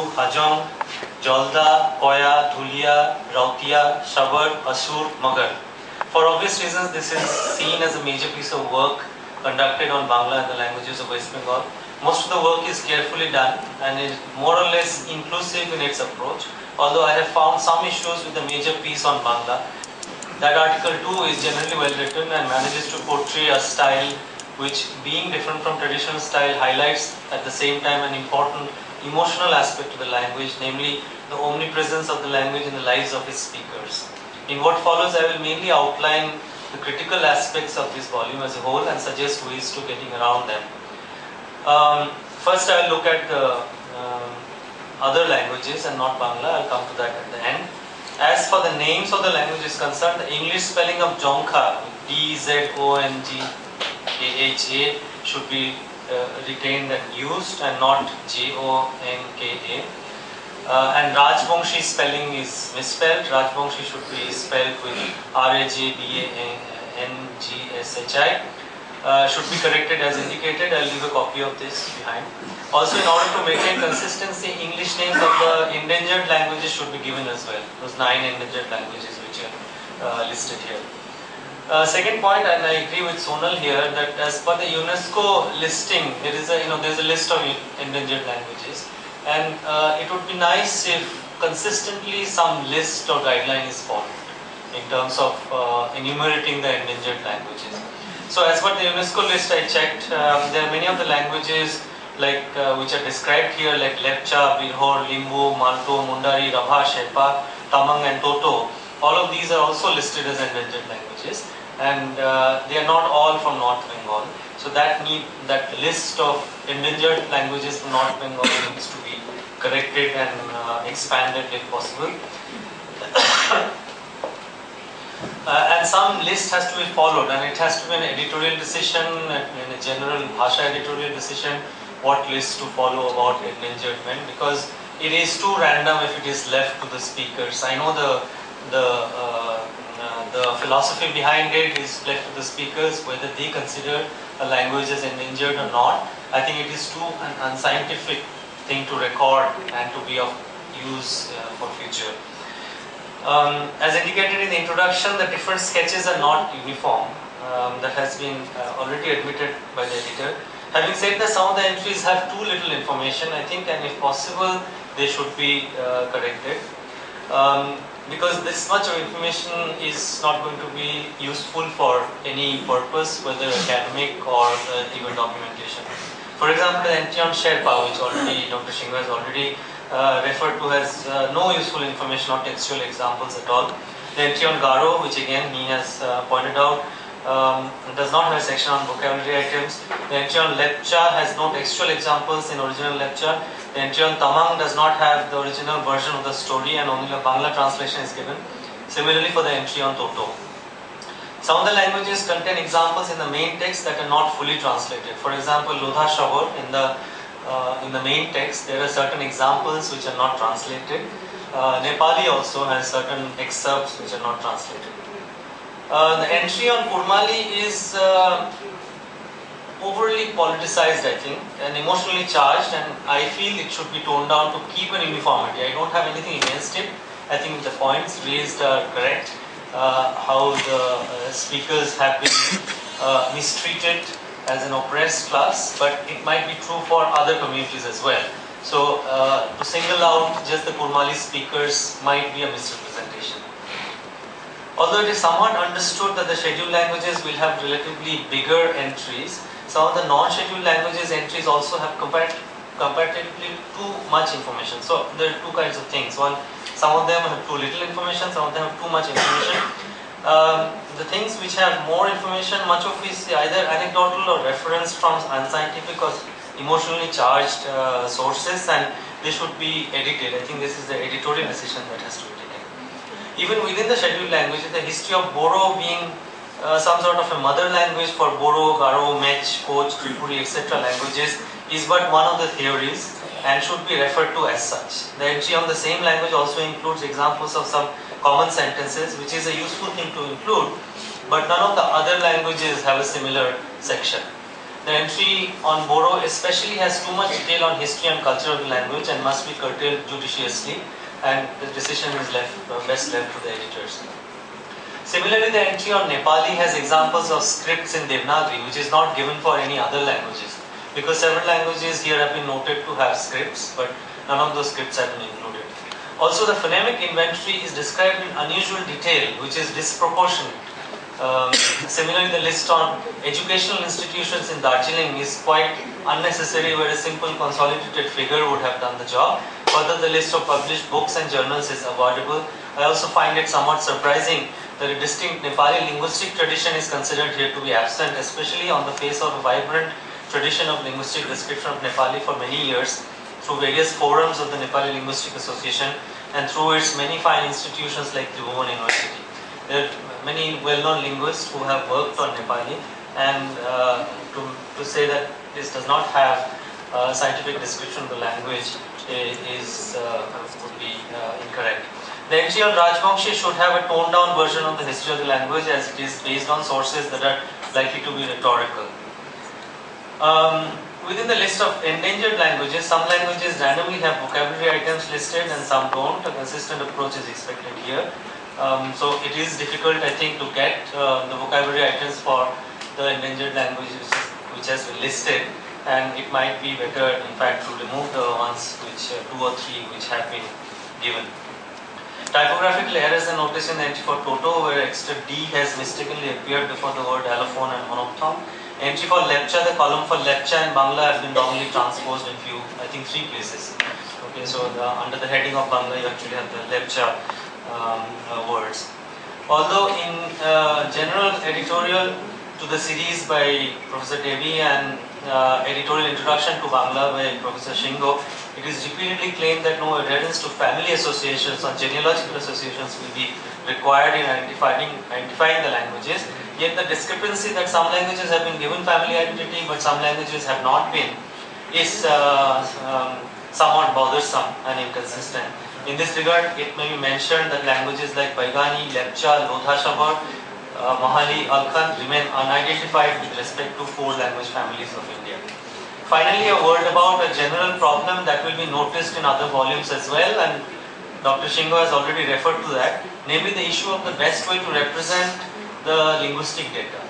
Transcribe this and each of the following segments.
Hajong, Jolda, Koya, Dhulia, Rautia, Shabar, Asur, Magar. For obvious reasons, this is seen as a major piece of work conducted on Bangla and the languages of West Bengal. Most of the work is carefully done and is more or less inclusive in its approach, although I have found some issues with the major piece on Bangla. That article too is generally well written and manages to portray a style which, being different from traditional style, highlights at the same time an important emotional aspect to the language, namely the omnipresence of the language in the lives of its speakers. In what follows, I will mainly outline the critical aspects of this volume as a whole and suggest ways to getting around them. First, I will look at the other languages and not Bangla. I will come to that at the end. As for the names of the languages concerned, the English spelling of Dzongkha, D-Z-O-N-G-A-H-A, should be retained and used and not J-O-N-K-A. And Rajbongshi spelling is misspelled. Rajbongshi should be spelled with R-A-J-B-A-N-G-S-H-I. Should be corrected as indicated. I will leave a copy of this behind. Also, in order to maintain consistency, English names of the endangered languages should be given as well. Those 9 endangered languages which are listed here. Second point, and I agree with Sonal here, that as per the UNESCO listing, there is a there's a list of endangered languages, and it would be nice if consistently some list or guideline is followed in terms of enumerating the endangered languages. So as per the UNESCO list I checked, there are many of the languages like which are described here, like Lepcha, Birhor, Limbu, Manto, Mundari, Rabha, Sherpa, Tamang and Toto. All of these are also listed as endangered languages, and they are not all from North Bengal. So that list of endangered languages from North Bengal needs to be corrected and expanded if possible. And some list has to be followed, and it has to be an editorial decision, in a general Bhasha editorial decision, what list to follow about endangerment, because it is too random if it is left to the speakers. I know the philosophy behind it is left to the speakers, whether they consider a language as endangered or not. I think it is too an unscientific thing to record and to be of use for future. As indicated in the introduction, the different sketches are not uniform. That has been already admitted by the editor. Having said that, some of the entries have too little information, I think, and if possible, they should be corrected. Because this much of information is not going to be useful for any purpose, whether academic or even documentation. For example, the entry on Sherpa, which already Dr. Shingwa has already referred to, has no useful information or textual examples at all. The entry on Garo, which again he has pointed out, does not have a section on vocabulary items. The entry on Lepcha has no textual examples in original Lepcha. The entry on Tamang does not have the original version of the story and only a Bangla translation is given. Similarly for the entry on Toto. Some of the languages contain examples in the main text that are not fully translated. For example, Lodha Shabor in the main text, there are certain examples which are not translated. Nepali also has certain excerpts which are not translated. The entry on Kurmali is overly politicized, I think, and emotionally charged, and I feel it should be toned down to keep an uniformity. I don't have anything against it. I think the points raised are correct. How the speakers have been mistreated as an oppressed class, but it might be true for other communities as well. So to single out just the Kurmali speakers might be a misrepresentation. Although it is somewhat understood that the scheduled languages will have relatively bigger entries, some of the non-scheduled languages entries also have comparatively too much information. So there are two kinds of things. One, some of them have too little information, some of them have too much information. The things which have more information, much of it is either anecdotal or reference from unscientific or emotionally charged sources, and they should be edited. I think this is the editorial decision that has to be taken. Even within the scheduled languages, the history of Boro being some sort of a mother language for Boro, Garo, Mech, Koch, Tripuri, etc. languages is but one of the theories and should be referred to as such. The entry on the same language also includes examples of some common sentences, which is a useful thing to include, but none of the other languages have a similar section. The entry on Boro especially has too much detail on history and culture of the language and must be curtailed judiciously, and the decision is best left to the editors. Similarly, the entry on Nepali has examples of scripts in Devanagari, which is not given for any other languages, because several languages here have been noted to have scripts, but none of those scripts have been included. Also, the phonemic inventory is described in unusual detail, which is disproportionate. Similarly, the list on educational institutions in Darjeeling is quite unnecessary, where a simple consolidated figure would have done the job. Further, the list of published books and journals is avoidable. I also find it somewhat surprising that a distinct Nepali linguistic tradition is considered here to be absent, especially on the face of a vibrant tradition of linguistic description of Nepali for many years through various forums of the Nepali Linguistic Association and through its many fine institutions like Tribhuvan University. There are many well-known linguists who have worked on Nepali, and to say that this does not have a scientific description of the language would be incorrect. The entry on Rajvamshi should have a toned-down version of the history of the language, as it is based on sources that are likely to be rhetorical. Within the list of endangered languages, some languages randomly have vocabulary items listed and some don't. A consistent approach is expected here. So it is difficult, I think, to get the vocabulary items for the endangered languages which has been listed, and it might be better, in fact, to remove the ones which 2 or 3 which have been given. Typographical errors are noticed in the entry for Toto, where extra D has mistakenly appeared before the word allophone and monophthong. Entry for Lepcha, the column for Lepcha and Bangla has been wrongly transposed in few, I think 3 places. Okay, so under the heading of Bangla, you actually have the Lepcha words. Although in general editorial to the series by Professor Devi and editorial introduction to Bangla by Professor Shingo, it is repeatedly claimed that no adherence to family associations or genealogical associations will be required in identifying the languages. Yet the discrepancy that some languages have been given family identity but some languages have not been is somewhat bothersome and inconsistent. In this regard, it may be mentioned that languages like Baigani, Lepcha, Lodha Shabar, Mahali, Alkhan remain unidentified with respect to 4 language families of India. Finally, a word about a general problem that will be noticed in other volumes as well, and Dr. Shingo has already referred to that, namely the issue of the best way to represent the linguistic data.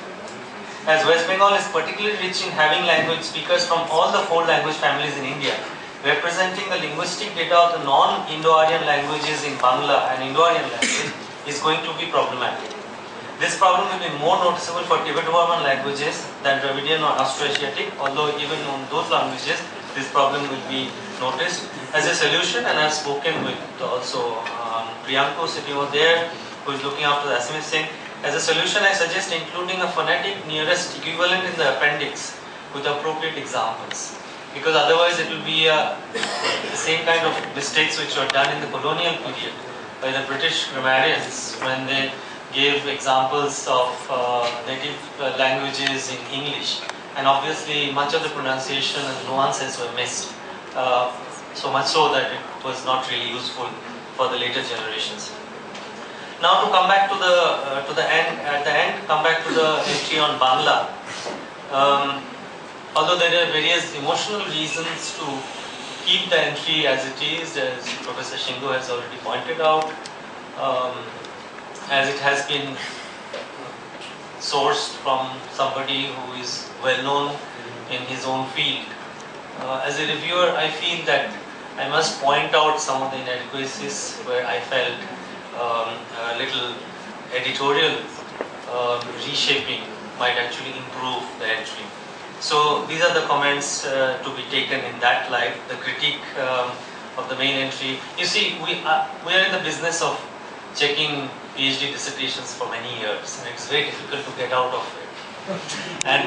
As West Bengal is particularly rich in having language speakers from all the 4 language families in India, representing the linguistic data of the non-Indo-Aryan languages in Bangla and Indo-Aryan language is going to be problematic. This problem will be more noticeable for Tibeto-Burman languages than Dravidian or Austroasiatic, although even on those languages, this problem will be noticed. As a solution, and I have spoken with also Priyanko sitting over there, who is looking after the Assamese thing. As a solution, I suggest including a phonetic nearest equivalent in the appendix with appropriate examples, because otherwise it will be the same kind of mistakes which were done in the colonial period by the British grammarians when they gave examples of native languages in English, and obviously much of the pronunciation and nuances were missed, so much so that it was not really useful for the later generations. Now to come back to the end, at the end, come back to the entry on Bangla. Although there are various emotional reasons to keep the entry as it is, as Professor Shingo has already pointed out, as it has been sourced from somebody who is well known in his own field. As a reviewer, I feel that I must point out some of the inadequacies where I felt a little editorial reshaping might actually improve the entry. So these are the comments to be taken in that light, the critique of the main entry. You see, we are in the business of checking PhD dissertations for many years, and it's very difficult to get out of it. And